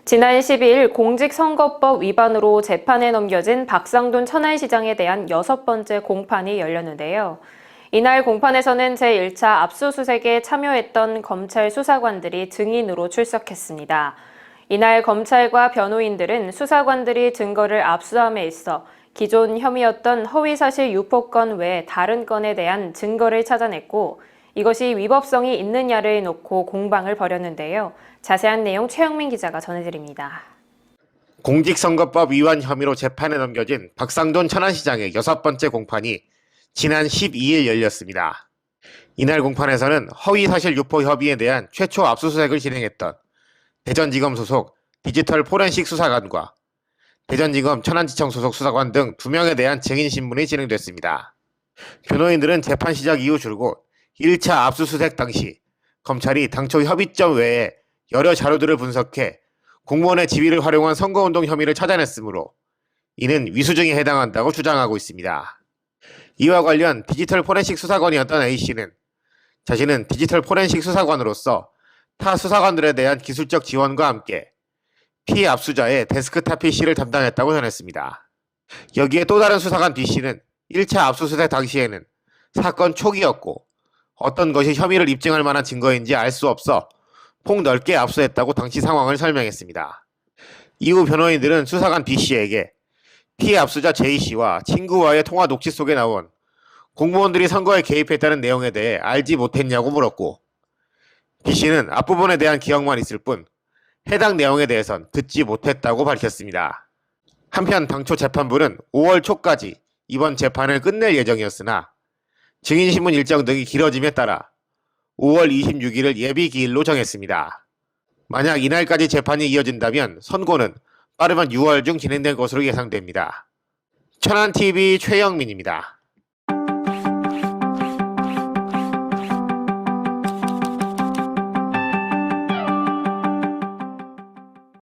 지난 12일 공직선거법 위반으로 재판에 넘겨진 박상돈 천안시장에 대한 6번째 공판이 열렸는데요. 이날 공판에서는 제1차 압수수색에 참여했던 검찰 수사관들이 증인으로 출석했습니다. 이날 검찰과 변호인들은 수사관들이 증거를 압수함에 있어 기존 혐의였던 허위사실 유포건 외 다른 건에 대한 증거를 찾아냈고 이것이 위법성이 있느냐를 놓고 공방을 벌였는데요. 자세한 내용 최영민 기자가 전해드립니다. 공직선거법 위반 혐의로 재판에 넘겨진 박상돈 천안시장의 6번째 공판이 지난 12일 열렸습니다. 이날 공판에서는 허위사실 유포 협의에 대한 최초 압수수색을 진행했던 대전지검 소속 디지털 포렌식 수사관과 대전지검 천안지청 소속 수사관 등 2명에 대한 증인 신문이 진행됐습니다. 변호인들은 재판 시작 이후 줄곧 1차 압수수색 당시 검찰이 당초 협의점 외에 여러 자료들을 분석해 공무원의 지위를 활용한 선거운동 혐의를 찾아냈으므로 이는 위수증에 해당한다고 주장하고 있습니다. 이와 관련 디지털 포렌식 수사관이었던 A씨는 자신은 디지털 포렌식 수사관으로서 타 수사관들에 대한 기술적 지원과 함께 피해 압수자의 데스크탑 PC를 담당했다고 전했습니다. 여기에 또 다른 수사관 B씨는 1차 압수수색 당시에는 사건 초기였고 어떤 것이 혐의를 입증할 만한 증거인지 알 수 없어 폭넓게 압수했다고 당시 상황을 설명했습니다. 이후 변호인들은 수사관 B씨에게 피해 압수자 J씨와 친구와의 통화 녹취 속에 나온 공무원들이 선거에 개입했다는 내용에 대해 알지 못했냐고 물었고 B씨는 앞부분에 대한 기억만 있을 뿐 해당 내용에 대해선 듣지 못했다고 밝혔습니다. 한편 당초 재판부는 5월 초까지 이번 재판을 끝낼 예정이었으나 증인신문 일정 등이 길어짐에 따라 5월 26일을 예비기일로 정했습니다. 만약 이날까지 재판이 이어진다면 선고는 빠르면 6월 중 진행될 것으로 예상됩니다. 천안TV 최영민입니다.